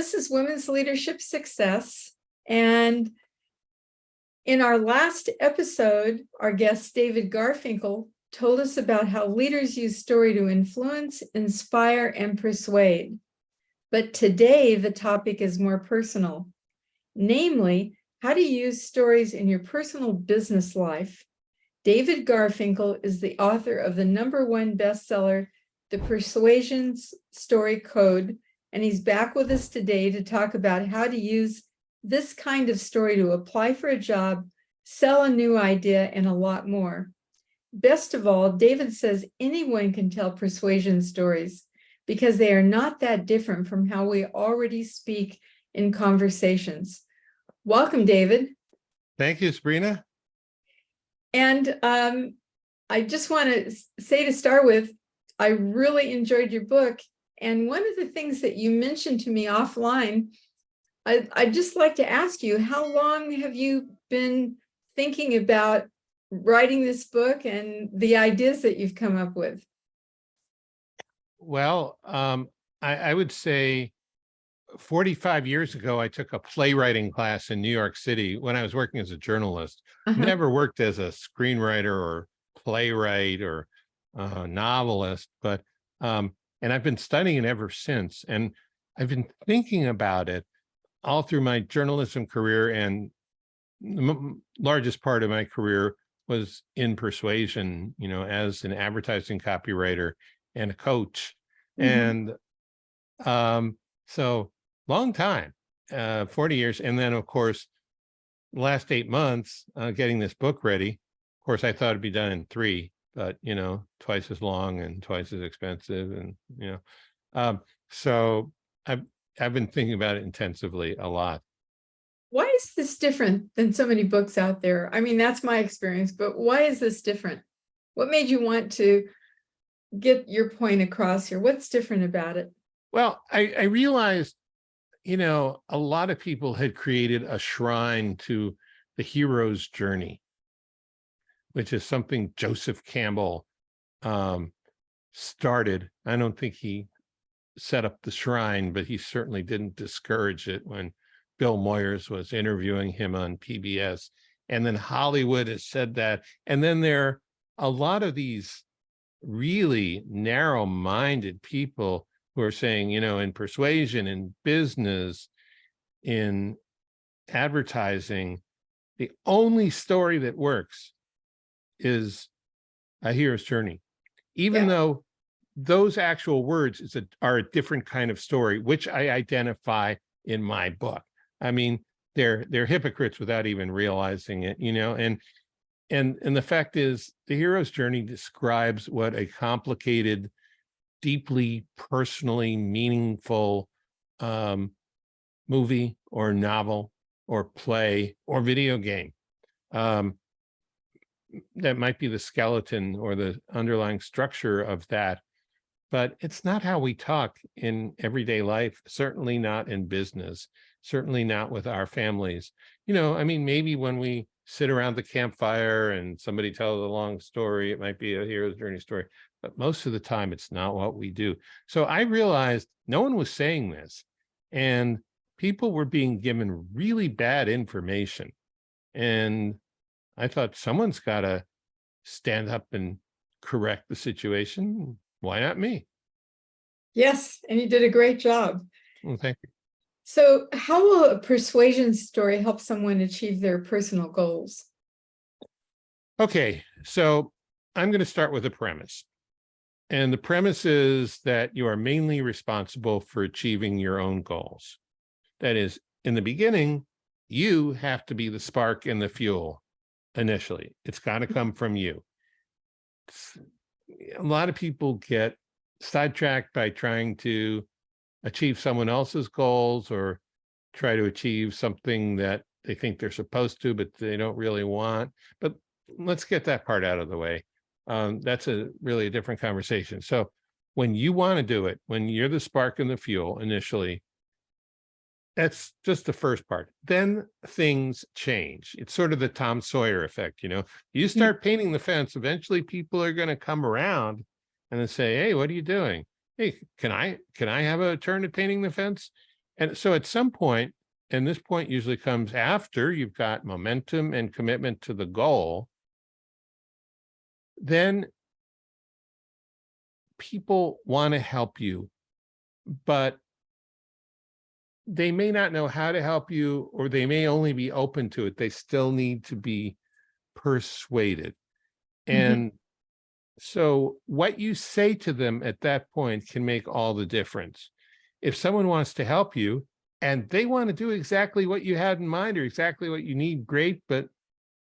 this is Women's Leadership Success. And in our last episode, our guest, David Garfinkel, told us about how leaders use story to influence, inspire, and persuade. But today, the topic is more personal, namely, how to use stories in your personal business life. David Garfinkel is the author of the #1 bestseller, The Persuasion Story Code, and he's back with us today to talk about how to use this kind of story to apply for a job, sell a new idea, and a lot more. Best of all, David says anyone can tell persuasion stories because they are not that different from how we already speak in conversations. Welcome, David. Thank you, Sabrina. And I just want to say to start with, I really enjoyed your book. And one of the things that you mentioned to me offline, I'd just like to ask you, how long have you been thinking about writing this book and the ideas that you've come up with? Well, I would say 45 years ago, I took a playwriting class in New York City when I was working as a journalist. Never worked as a screenwriter or playwright or novelist, but and I've been studying it ever since. And I've been thinking about it all through my journalism career, and the largest part of my career was in persuasion, as an advertising copywriter and a coach. And so long time, 40 years. And then, of course, the last 8 months, getting this book ready. Of course, I thought it'd be done in 3, but, twice as long and twice as expensive. And, so I've been thinking about it intensively a lot. Why is this different than so many books out there? I mean, that's my experience, but why is this different? What made you want to get your point across here? What's different about it? Well, I realized, a lot of people had created a shrine to the hero's journey, which is something Joseph Campbell started. I don't think he set up the shrine, but he certainly didn't discourage it when Bill Moyers was interviewing him on PBS. And then Hollywood has said that. And then there are a lot of these really narrow-minded people who are saying, in persuasion, in business, in advertising, the only story that works is a hero's journey, even though those actual words are a different kind of story, which I identify in my book. I mean, they're hypocrites without even realizing it, and the fact is, the hero's journey describes what a complicated, deeply personally meaningful movie or novel or play or video game. That might be the skeleton or the underlying structure of that, but it's not how we talk in everyday life, certainly not in business, certainly not with our families. Maybe when we sit around the campfire and somebody tells a long story, it might be a hero's journey story, but most of the time it's not what we do. So I realized no one was saying this, and people were being given really bad information. And I thought, someone's got to stand up and correct the situation. Why not me? Yes, and you did a great job. Well, thank you. So how will a persuasion story help someone achieve their personal goals? Okay, so I'm going to start with a premise. And the premise is that you are mainly responsible for achieving your own goals. That is, in the beginning, you have to be the spark and the fuel initially. It's got to come from you. A lot of people get sidetracked by trying to achieve someone else's goals or try to achieve something that they think they're supposed to, but they don't really want. But let's get that part out of the way. That's really a different conversation. So when you want to do it, when you're the spark and the fuel initially, that's just the first part. Then things change. It's sort of the Tom Sawyer effect. You start painting the fence, eventually people are going to come around and then say, hey, what are you doing? Hey, can I have a turn at painting the fence? And so at some point, and this point usually comes after you've got momentum and commitment to the goal, then people want to help you, but they may not know how to help you, or they may only be open to it. They still need to be persuaded. And so what you say to them at that point can make all the difference. If someone wants to help you and they want to do exactly what you had in mind or exactly what you need, great, but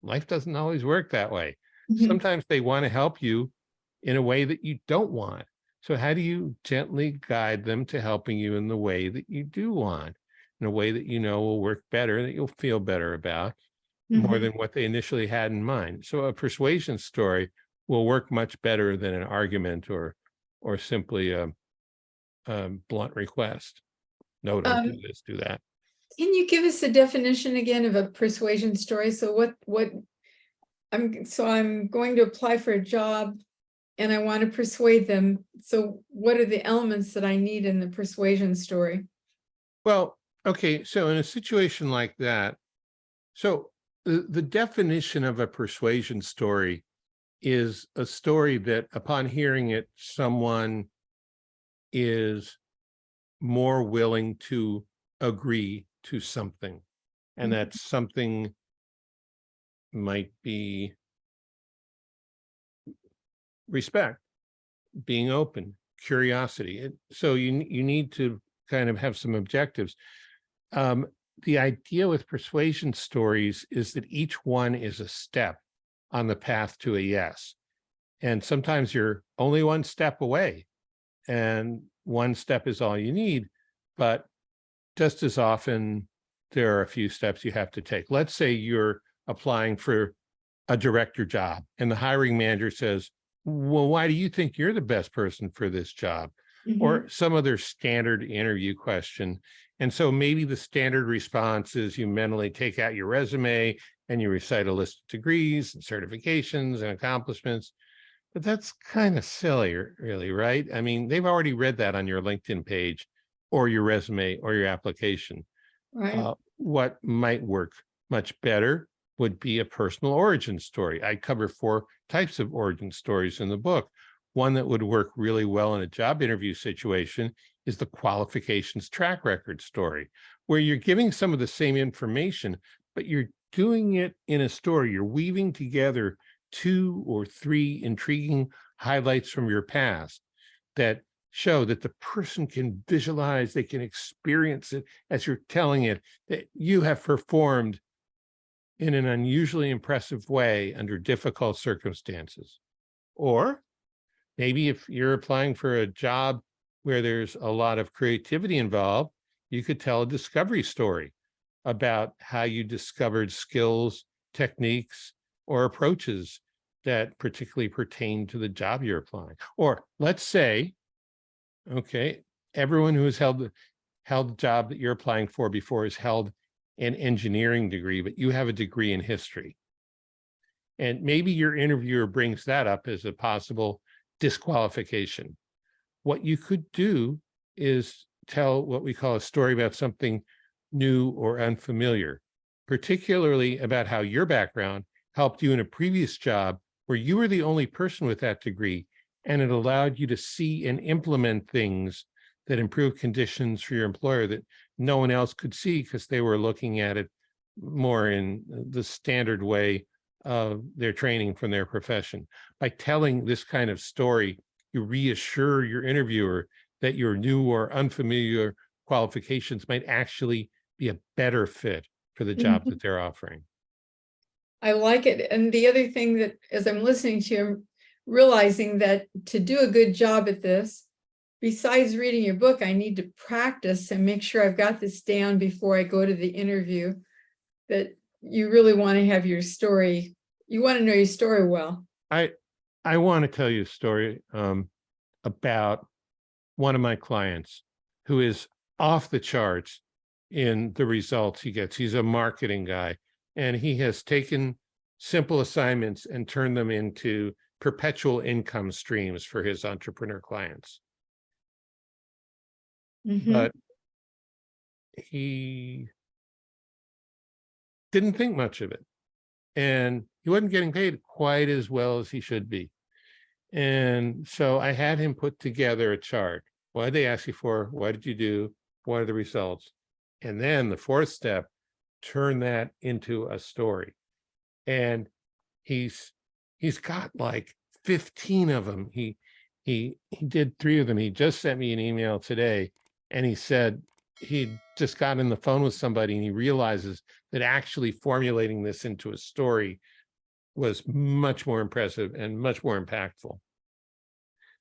life doesn't always work that way. Sometimes they want to help you in a way that you don't want. So how do you gently guide them to helping you in the way that you do want, in a way that you know will work better, that you'll feel better about, more than what they initially had in mind? So a persuasion story will work much better than an argument or simply a blunt request. No, don't do this, do that. Can you give us a definition again of a persuasion story? So I'm going to apply for a job and I want to persuade them. So what are the elements that I need in the persuasion story? Well, okay, so in a situation like that, so the definition of a persuasion story is a story that upon hearing it, someone is more willing to agree to something. And that something might be respect, being open, curiosity. So you need to kind of have some objectives. The idea with persuasion stories is that each one is a step on the path to a yes. And sometimes you're only one step away, and one step is all you need. But just as often, there are a few steps you have to take. Let's say you're applying for a director job, and the hiring manager says, well, why do you think you're the best person for this job? Or some other standard interview question. And so maybe the standard response is you mentally take out your resume and you recite a list of degrees and certifications and accomplishments. But that's kind of silly, really, right? I mean, they've already read that on your LinkedIn page or your resume or your application. Right. What might work much better would be a personal origin story. I cover 4 types of origin stories in the book. One that would work really well in a job interview situation is the qualifications track record story, where you're giving some of the same information, but you're doing it in a story. You're weaving together 2 or 3 intriguing highlights from your past that show that the person can visualize, they can experience it as you're telling it, that you have performed in an unusually impressive way under difficult circumstances. Or maybe if you're applying for a job where there's a lot of creativity involved, you could tell a discovery story about how you discovered skills, techniques, or approaches that particularly pertain to the job you're applying. Or let's say, okay, everyone who has held the job that you're applying for before has held an engineering degree, but you have a degree in history. And maybe your interviewer brings that up as a possible disqualification. What you could do is tell what we call a story about something new or unfamiliar, particularly about how your background helped you in a previous job where you were the only person with that degree, and it allowed you to see and implement things that improve conditions for your employer that no one else could see because they were looking at it more in the standard way of their training from their profession. By telling this kind of story, you reassure your interviewer that your new or unfamiliar qualifications might actually be a better fit for the job that they're offering. I like it. And the other thing that, as I'm listening to you, I'm realizing that to do a good job at this, besides reading your book, I need to practice and make sure I've got this down before I go to the interview, that you really want to have your story. You want to know your story well. I want to tell you a story about one of my clients who is off the charts in the results he gets. He's a marketing guy, and he has taken simple assignments and turned them into perpetual income streams for his entrepreneur clients. But he didn't think much of it, and he wasn't getting paid quite as well as he should be. And so I had him put together a chart. What did they ask you for? What did you do? What are the results? And then the fourth step, turn that into a story. And he's got like 15 of them. He did 3 of them. He just sent me an email today, and he said he just got on the phone with somebody and he realizes that actually formulating this into a story was much more impressive and much more impactful.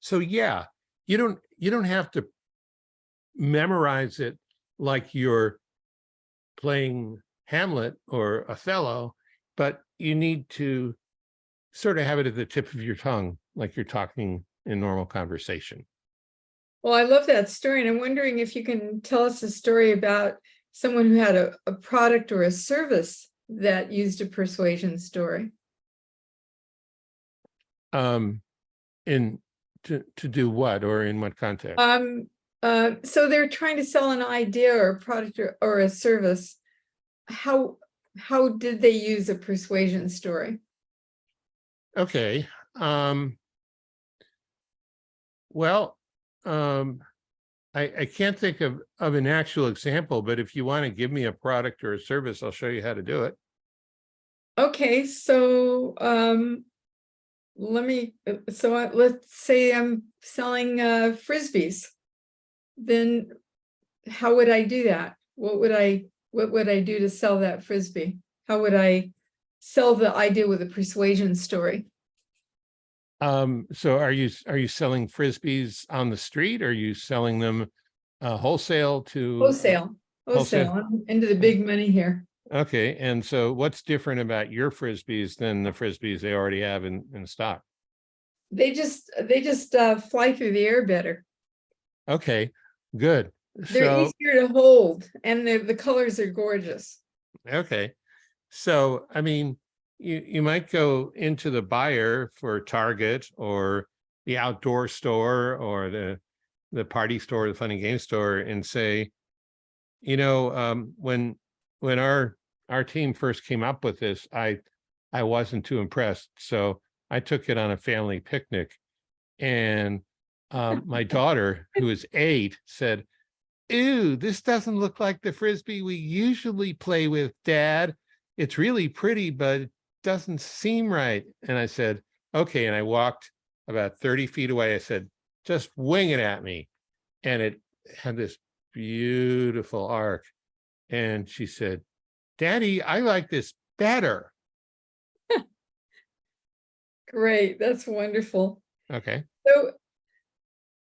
So yeah, you don't have to memorize it like you're playing Hamlet or Othello, but you need to sort of have it at the tip of your tongue, like you're talking in normal conversation. Well, I love that story, and I'm wondering if you can tell us a story about someone who had a product or a service that used a persuasion story. In to do what, or in what context? So they're trying to sell an idea or a product or a service. How did they use a persuasion story? Okay. Well, I can't think of an actual example, but if you want to give me a product or a service, I'll show you how to do it. Okay, so let's say I'm selling frisbees. Then how would I do that? What would I do to sell that frisbee? How would I sell the idea with a persuasion story? So are you selling frisbees on the street? Or are you selling them wholesale to Wholesale. I'm into the big money here. Okay, and so what's different about your frisbees than the frisbees they already have in stock? They just fly through the air better. Okay, good. They're So easier to hold, and the colors are gorgeous. okay, so I mean, you might go into the buyer for Target or the outdoor store or the party store, the fun and game store, and say, when our team first came up with this, I wasn't too impressed, so I took it on a family picnic, and my daughter, who is 8, said, "Ew, this doesn't look like the frisbee we usually play with, Dad. It's really pretty, but it doesn't seem right." And I said, "Okay," and I walked about 30 feet away. I said, "Just wing it at me," and it had this beautiful arc. And she said, "Daddy, I like this better." Great, that's wonderful. Okay. So,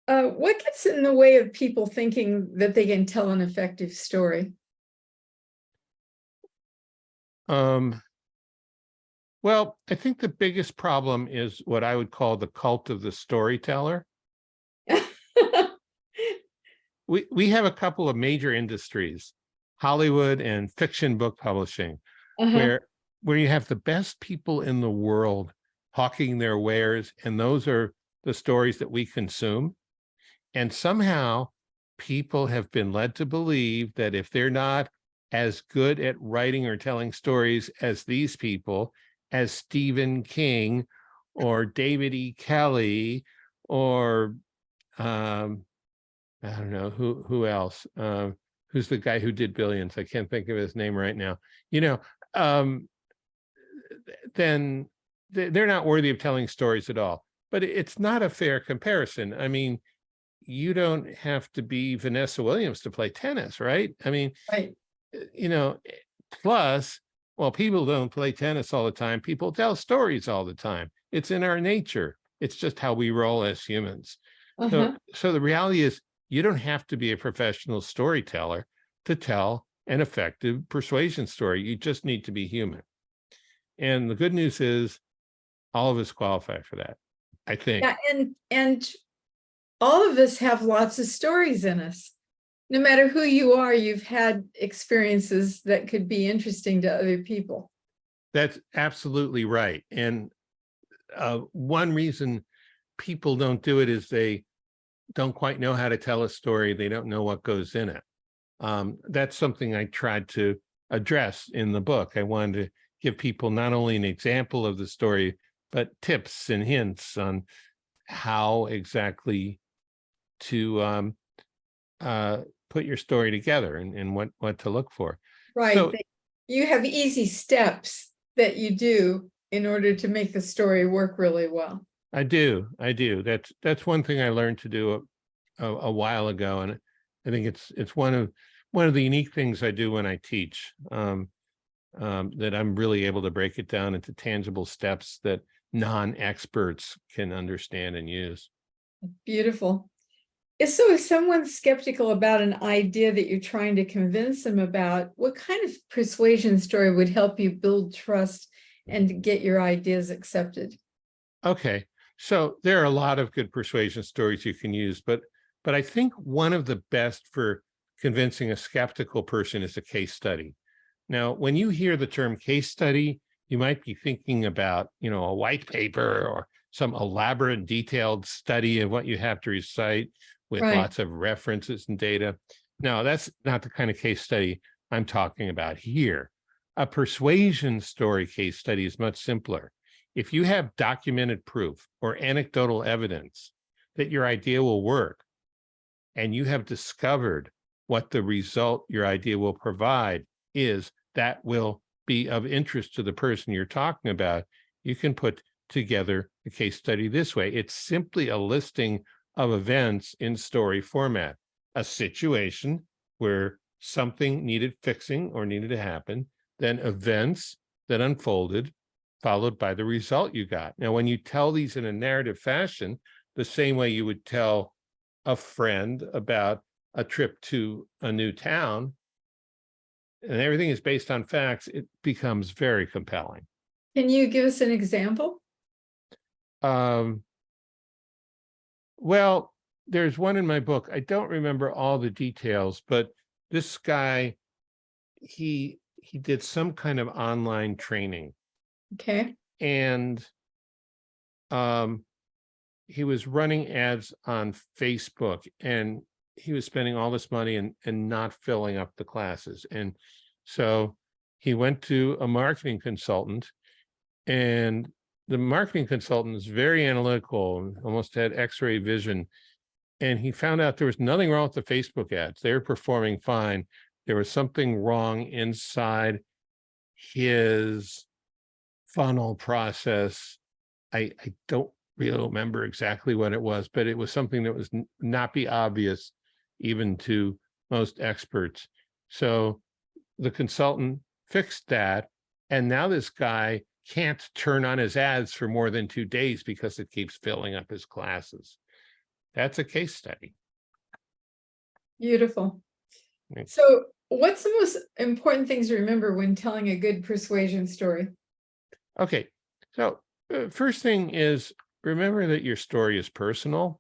what gets in the way of people thinking that they can tell an effective story? Well, I think the biggest problem is what I would call the cult of the storyteller. We have a couple of major industries, Hollywood and fiction book publishing, Uh-huh. where you have the best people in the world hawking their wares, and those are the stories that we consume. And somehow people have been led to believe that if they're not as good at writing or telling stories as these people, as Stephen King or David E. Kelly, or I don't know who else. Who's the guy who did Billions? I can't think of his name right now. Um, then they're not worthy of telling stories at all. But it's not a fair comparison. I mean, you don't have to be Vanessa Williams to play tennis, right? I mean, Right. Plus, well, people don't play tennis all the time. People tell stories all the time. It's in our nature. It's just how we roll as humans. Uh-huh. So the reality is, you don't have to be a professional storyteller to tell an effective persuasion story. You just need to be human. And the good news is, all of us qualify for that, I think. Yeah, and all of us have lots of stories in us. No matter who you are, you've had experiences that could be interesting to other people. That's absolutely right. And one reason people don't do it is they don't quite know how to tell a story. They don't know what goes in it. That's something I tried to address in the book. I wanted to give people not only an example of the story, but tips and hints on how exactly to put your story together and what to look for. Right. So You have easy steps that you do in order to make the story work really well. I do. That's one thing I learned to do a while ago, and I think it's one of the unique things I do when I teach. That I'm really able to break it down into tangible steps that non-experts can understand and use. Beautiful. So if someone's skeptical about an idea that you're trying to convince them about, what kind of persuasion story would help you build trust and get your ideas accepted? Okay, so there are a lot of good persuasion stories you can use, but I think one of the best for convincing a skeptical person is a case study. Now, when you hear the term case study, you might be thinking about, a white paper or some elaborate, detailed study of what you have to recite with Right. lots of references and data. No, that's not the kind of case study I'm talking about here. A persuasion story case study is much simpler. If you have documented proof or anecdotal evidence that your idea will work, and you have discovered what the result your idea will provide is, that will be of interest to the person you're talking about, you can put together a case study this way. It's simply a listing of events in story format, a situation where something needed fixing or needed to happen, then events that unfolded, followed by the result you got. Now, when you tell these in a narrative fashion, the same way you would tell a friend about a trip to a new town, and everything is based on facts, it becomes very compelling. Can you give us an example? Well, there's one in my book. I don't remember all the details, but this guy, he did some kind of online training, Okay. and he was running ads on Facebook, and he was spending all this money and not filling up the classes. And so he went to a marketing consultant, and the marketing consultant is very analytical, almost had X-ray vision. And he found out there was nothing wrong with the Facebook ads. They were performing fine. There was something wrong inside his funnel process. I don't really remember exactly what it was, but it was something that was not be obvious even to most experts. So the consultant fixed that, and now this guy can't turn on his ads for more than 2 days because it keeps filling up his classes. That's a case study. Beautiful. Thanks. So what's the most important things to remember when telling a good persuasion story? Okay, so first thing is, remember that your story is personal.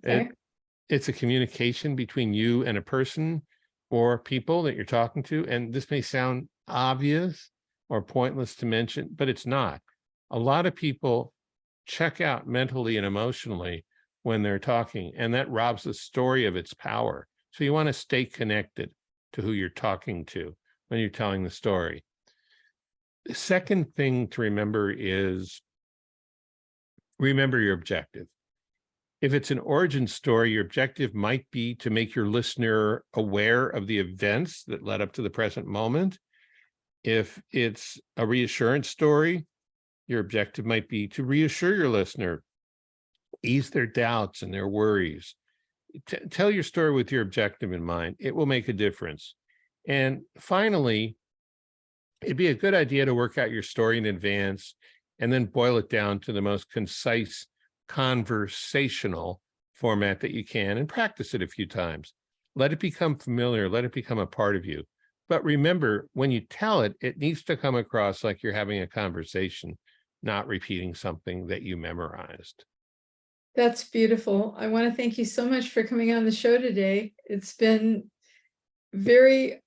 Okay. It's a communication between you and a person or people that you're talking to. And this may sound obvious or pointless to mention, but it's not. A lot of people check out mentally and emotionally when they're talking, and that robs the story of its power. So you want to stay connected to who you're talking to when you're telling the story. The second thing to remember is, remember your objective. If it's an origin story, your objective might be to make your listener aware of the events that led up to the present moment. If it's a reassurance story, your objective might be to reassure your listener, ease their doubts and their worries. Tell your story with your objective in mind. It will make a difference. And finally, it'd be a good idea to work out your story in advance and then boil it down to the most concise conversational format that you can, and practice it a few times. Let it become familiar, let it become a part of you. But remember, when you tell it, it needs to come across like you're having a conversation, not repeating something that you memorized. That's beautiful. I want to thank you so much for coming on the show today. It's been very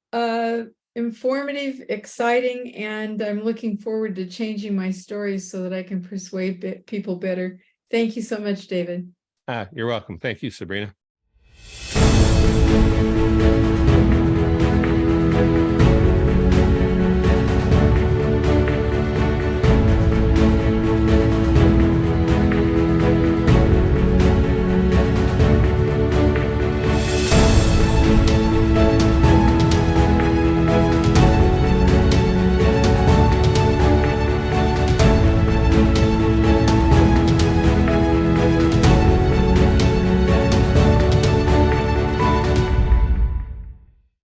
informative, exciting, and I'm looking forward to changing my stories so that I can persuade people better. Thank you so much, David. You're welcome. Thank you, Sabrina.